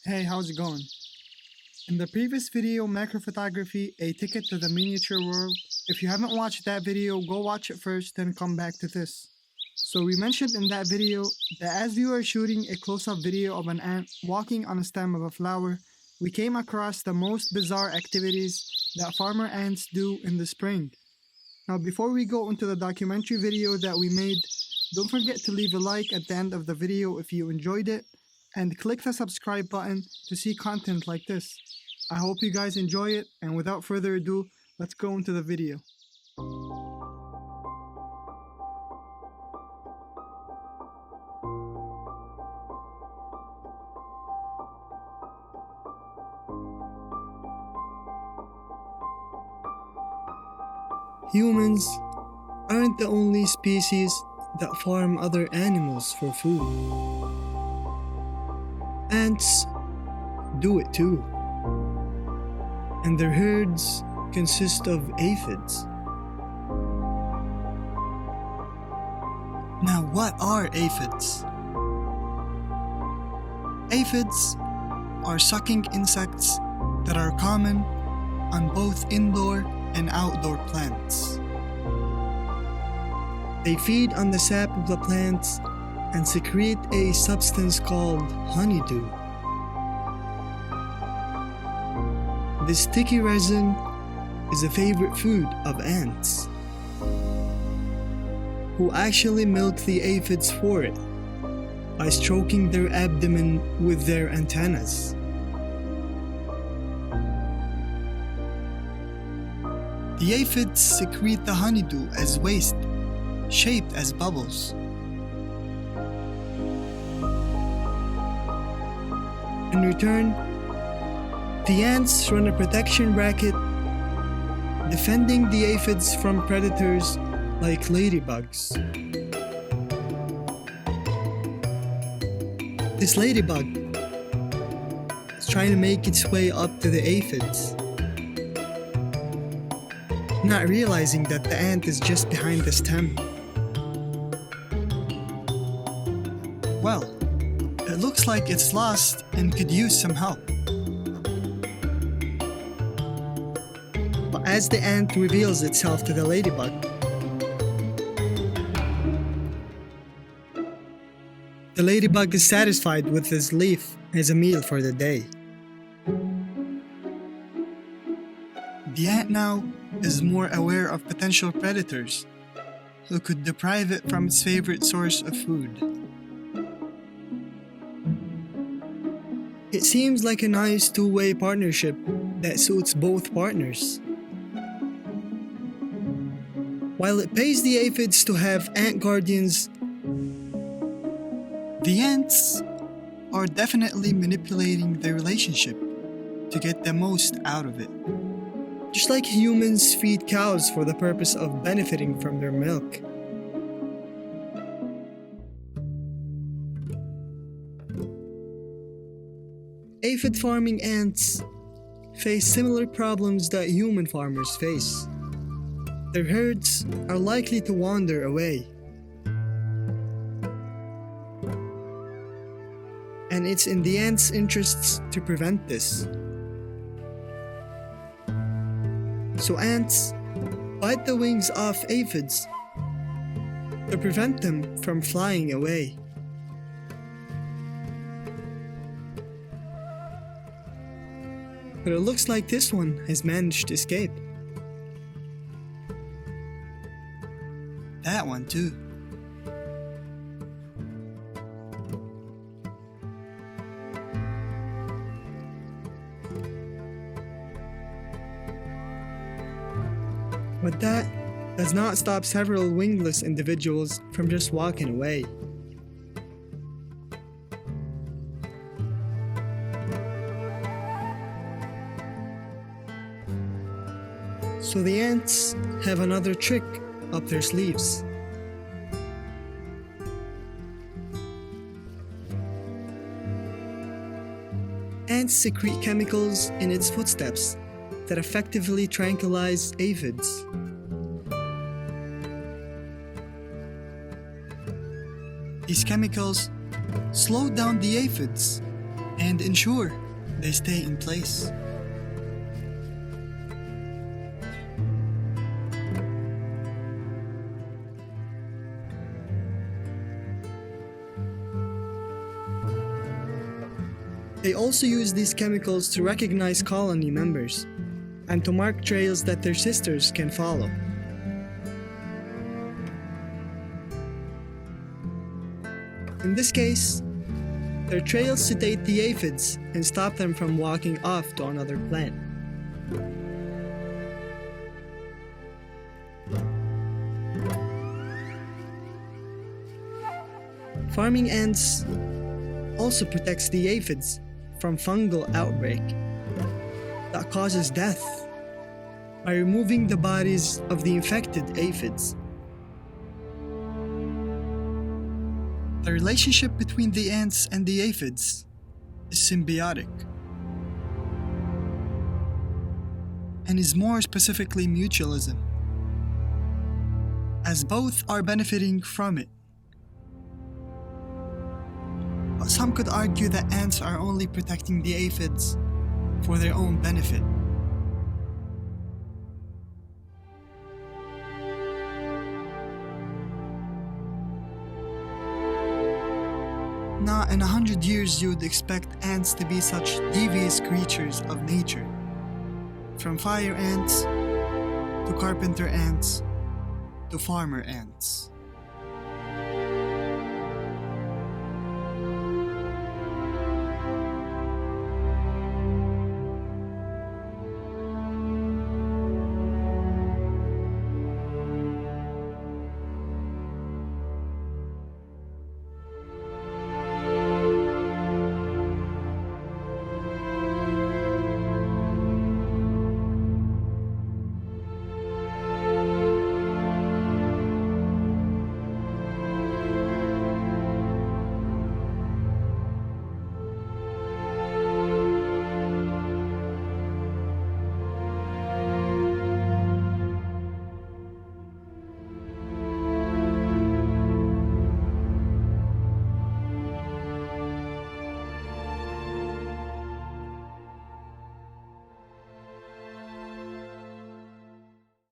Hey, how's it going? In the previous video, Macrophotography, A Ticket to the Miniature World, if you haven't watched that video, go watch it first, then come back to this. So we mentioned in that video that as we were shooting a close-up video of an ant walking on a stem of a flower, we came across the most bizarre activities that farmer ants do in the spring. Now before we go into the documentary video that we made, don't forget to leave a like at the end of the video if you enjoyed it, and click the subscribe button to see content like this. I hope you guys enjoy it, and without further ado, let's go into the video. Humans aren't the only species that farm other animals for food. Ants do it too, and their herds consist of aphids. Now, what are aphids? Aphids are sucking insects that are common on both indoor and outdoor plants. They feed on the sap of the plants and secrete a substance called honeydew. This sticky resin is a favorite food of ants, who actually milk the aphids for it by stroking their abdomen with their antennas. The aphids secrete the honeydew as waste, shaped as bubbles. In return, the ants run a protection racket, defending the aphids from predators like ladybugs. This ladybug is trying to make its way up to the aphids, not realizing that the ant is just behind the stem. Well, it looks like it's lost and could use some help. But as the ant reveals itself to the ladybug, the ladybug is satisfied with this leaf as a meal for the day. The ant now is more aware of potential predators who could deprive it from its favorite source of food. It seems like a nice two-way partnership that suits both partners. While it pays the aphids to have ant guardians, the ants are definitely manipulating their relationship to get the most out of it. Just like humans feed cows for the purpose of benefiting from their milk. Aphid farming ants face similar problems that human farmers face. Their herds are likely to wander away. And it's in the ants' interests to prevent this. So ants bite the wings off aphids to prevent them from flying away. But it looks like this one has managed to escape. That one too. But that does not stop several wingless individuals from just walking away. So the ants have another trick up their sleeves. Ants secrete chemicals in its footsteps that effectively tranquilize aphids. These chemicals slow down the aphids and ensure they stay in place. They also use these chemicals to recognize colony members and to mark trails that their sisters can follow. In this case, their trails sedate the aphids and stop them from walking off to another plant. Farming ants also protects the aphids from fungal outbreak that causes death by removing the bodies of the infected aphids. The relationship between the ants and the aphids is symbiotic and is more specifically mutualism, as both are benefiting from it. But some could argue that ants are only protecting the aphids for their own benefit. Not in 100 years you would expect ants to be such devious creatures of nature. From fire ants, to carpenter ants, to farmer ants.